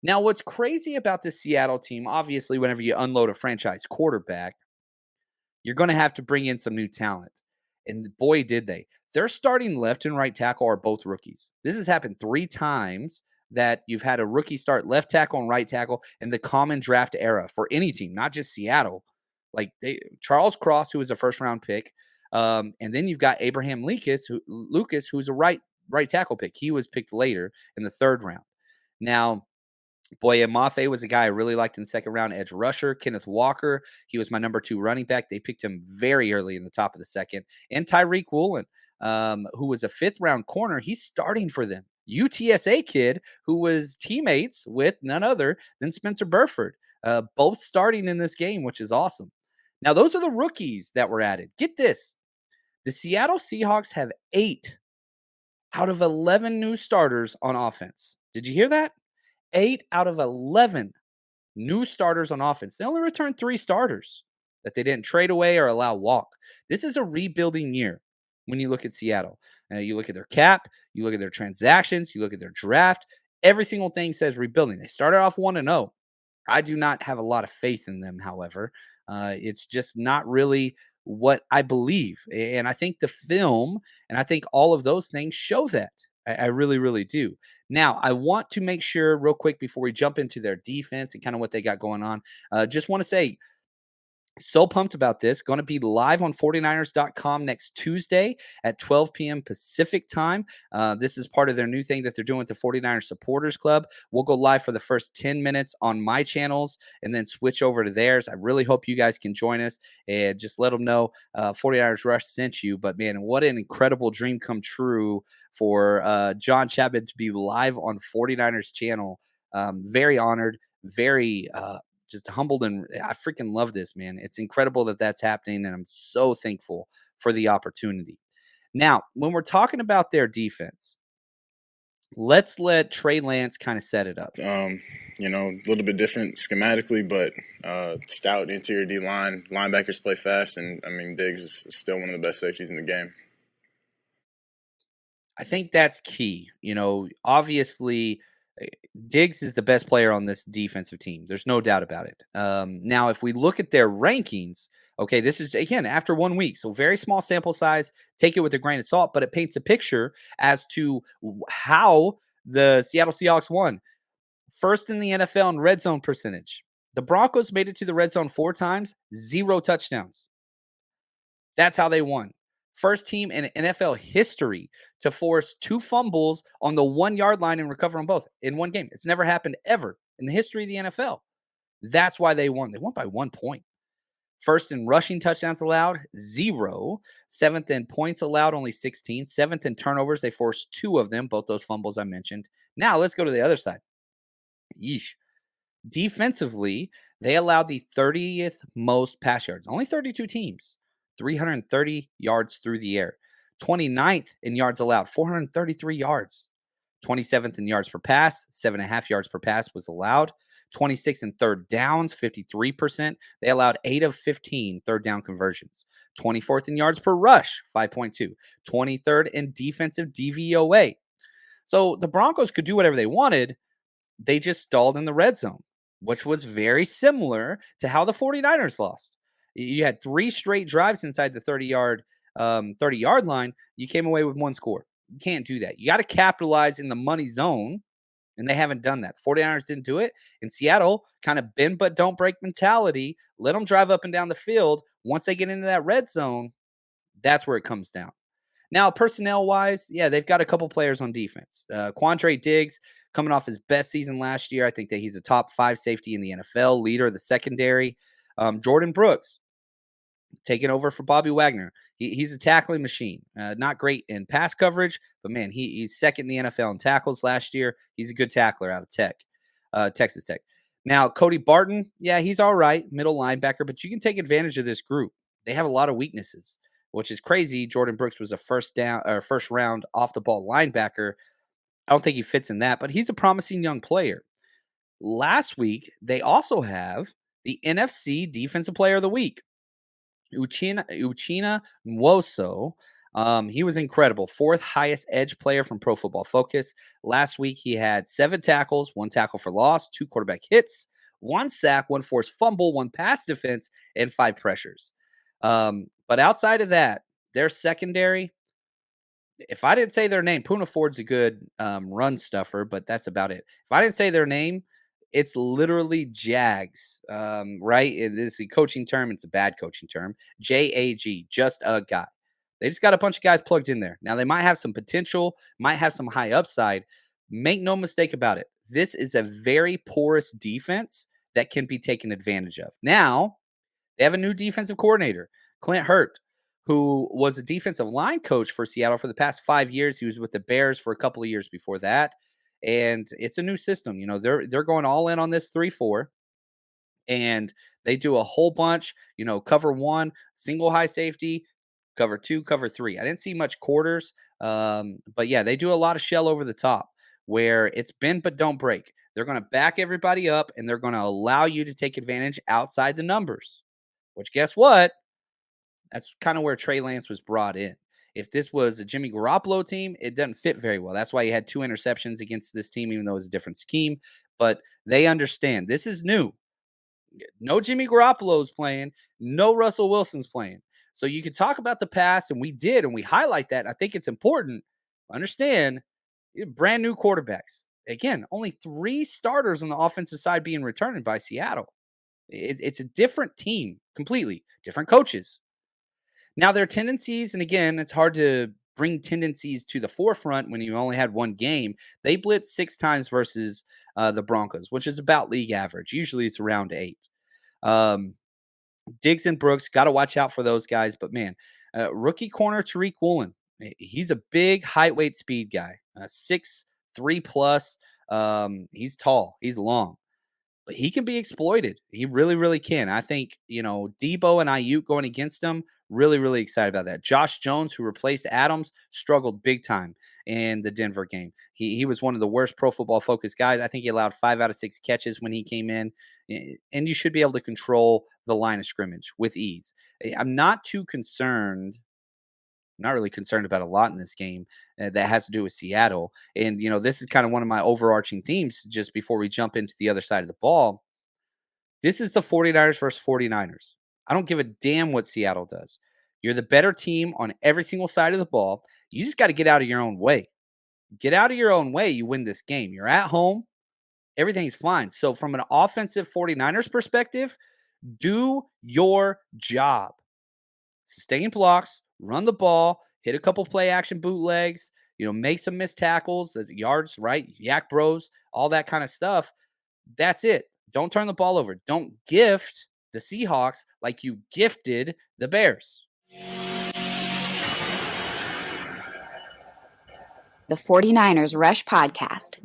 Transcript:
Now, what's crazy about the Seattle team, obviously, whenever you unload a franchise quarterback, you're going to have to bring in some new talent. And boy, did they. Their starting left and right tackle are both rookies. This has happened 3 times that you've had a rookie start left tackle and right tackle in the common draft era for any team, not just Seattle. Charles Cross, who was a first round pick, and then you've got Abraham Lucas, who's a right tackle pick. He was picked later in the 3rd round. Now, Boye Mafe was a guy I really liked in the 2nd round, edge rusher. Kenneth Walker, he was my number 2 running back. They picked him very early in the top of the 2nd. And Tyreek Woolen, who was a 5th round corner, he's starting for them. UTSA kid who was teammates with none other than Spencer Burford, both starting in this game, which is awesome. Now, those are the rookies that were added. Get this. The Seattle Seahawks have 8 out of 11 new starters on offense. Did you hear that? 8 out of 11 new starters on offense. They only returned 3 starters that they didn't trade away or allow walk. This is a rebuilding year when you look at Seattle. You look at their cap, you look at their transactions, you look at their draft. Every single thing says rebuilding. They started off 1-0. I do not have a lot of faith in them, however. It's just not really what I believe. And I think the film and I think all of those things show that. I really, really do. Now, I want to make sure real quick before we jump into their defense and kind of what they got going on. Just want to say, so pumped about this. Going to be live on 49ers.com next Tuesday at 12 p.m. Pacific time. This is part of their new thing that they're doing with the 49ers Supporters Club. We'll go live for the first 10 minutes on my channels and then switch over to theirs. I really hope you guys can join us and just let them know 49ers Rush sent you. But, man, what an incredible dream come true for John Chapman to be live on 49ers channel. Very honored, very just humbled, and I freaking love this, man. It's incredible that that's happening, and I'm so thankful for the opportunity. Now, when we're talking about their defense, let's let Trey Lance kind of set it up. A little bit different schematically, but stout interior D line. Linebackers play fast, and Diggs is still one of the best safeties in the game. I think that's key. Obviously, Diggs is the best player on this defensive team. There's no doubt about it. Now, if we look at their rankings, okay, this is, again, after 1 week, so very small sample size. Take it with a grain of salt, but it paints a picture as to how the Seattle Seahawks won. First in the NFL in red zone percentage. The Broncos made it to the red zone 4 times, 0 touchdowns. That's how they won. First team in NFL history to force 2 fumbles on the 1-yard line and recover them both in one game. It's never happened ever in the history of the NFL. That's why they won. They won by 1 point. First in rushing touchdowns allowed, 0. 7th in points allowed, only 16. 7th in turnovers, they forced 2 of them, both those fumbles I mentioned. Now let's go to the other side. Yeesh. Defensively, they allowed the 30th most pass yards. Only 32 teams. 330 yards through the air. 29th in yards allowed, 433 yards. 27th in yards per pass, 7.5 yards per pass was allowed. 26th in third downs, 53%. They allowed 8 of 15 third down conversions. 24th in yards per rush, 5.2. 23rd in defensive DVOA. So the Broncos could do whatever they wanted. They just stalled in the red zone, which was very similar to how the 49ers lost. You had 3 straight drives inside the 30-yard line. You came away with 1 score. You can't do that. You got to capitalize in the money zone, and they haven't done that. 49ers didn't do it. In Seattle, kind of bend but don't break mentality. Let them drive up and down the field. Once they get into that red zone, that's where it comes down. Now, personnel-wise, yeah, they've got a couple players on defense. Quandre Diggs, coming off his best season last year. I think that he's a top 5 safety in the NFL, leader of the secondary. Jordan Brooks, taking over for Bobby Wagner. He's a tackling machine. Not great in pass coverage, but, man, he's second in the NFL in tackles last year. He's a good tackler out of Texas Tech. Now, Cody Barton, yeah, he's all right, middle linebacker, but you can take advantage of this group. They have a lot of weaknesses, which is crazy. Jordan Brooks was a first round off the ball linebacker. I don't think he fits in that, but he's a promising young player. Last week, they also have the NFC Defensive Player of the Week. Uchenna Nwosu. He was incredible. 4th highest edge player from Pro Football Focus. Last week, he had 7 tackles, 1 tackle for loss, 2 quarterback hits, 1 sack, 1 forced fumble, 1 pass defense, and 5 pressures. But outside of that, their secondary, if I didn't say their name, Poona Ford's a good run stuffer, but that's about it. If I didn't say their name, it's literally Jags, right? It is a coaching term. It's a bad coaching term. JAG, just a guy. They just got a bunch of guys plugged in there. Now, they might have some potential, might have some high upside. Make no mistake about it. This is a very porous defense that can be taken advantage of. Now, they have a new defensive coordinator, Clint Hurt, who was a defensive line coach for Seattle for the past 5 years. He was with the Bears for a couple of years before that. And it's a new system. You know, they're going all in on this 3-4. And they do a whole bunch, you know, cover 1, single high safety, cover 2, cover 3. I didn't see much quarters. But yeah, they do a lot of shell over the top where it's bend but don't break. They're going to back everybody up and they're going to allow you to take advantage outside the numbers. Which, guess what? That's kind of where Trey Lance was brought in. If this was a Jimmy Garoppolo team, it doesn't fit very well. That's why he had 2 interceptions against this team, even though it's a different scheme. But they understand this is new. No Jimmy Garoppolo's playing. No Russell Wilson's playing. So you could talk about the past, and we did, and we highlight that. I think it's important. Understand, brand new quarterbacks. Again, only 3 starters on the offensive side being returned by Seattle. It's a different team, completely different coaches. Now, their tendencies, and again, it's hard to bring tendencies to the forefront when you only had 1 game. They blitzed 6 times versus the Broncos, which is about league average. Usually it's around 8. Diggs and Brooks, got to watch out for those guys. But man, rookie corner Tariq Woolen, he's a big height, weight, speed guy, 6'3" plus. He's tall, he's long. But he can be exploited. He really, really can. I think, you know, Debo and Ayuk going against him, really, really excited about that. Josh Jones, who replaced Adams, struggled big time in the Denver game. He was one of the worst Pro Football Focus guys. I think he allowed 5 out of 6 catches when he came in. And you should be able to control the line of scrimmage with ease. I'm not too concerned. Not really concerned about a lot in this game that has to do with Seattle. And, you know, this is kind of one of my overarching themes just before we jump into the other side of the ball. This is the 49ers versus 49ers. I don't give a damn what Seattle does. You're the better team on every single side of the ball. You just got to get out of your own way. Get out of your own way, you win this game. You're at home. Everything's fine. So from an offensive 49ers perspective, do your job. Sustain blocks, run the ball, hit a couple play action bootlegs, you know, make some missed tackles, yards, right? Yak bros, all that kind of stuff. That's it. Don't turn the ball over. Don't gift the Seahawks like you gifted the Bears. The 49ers Rush Podcast.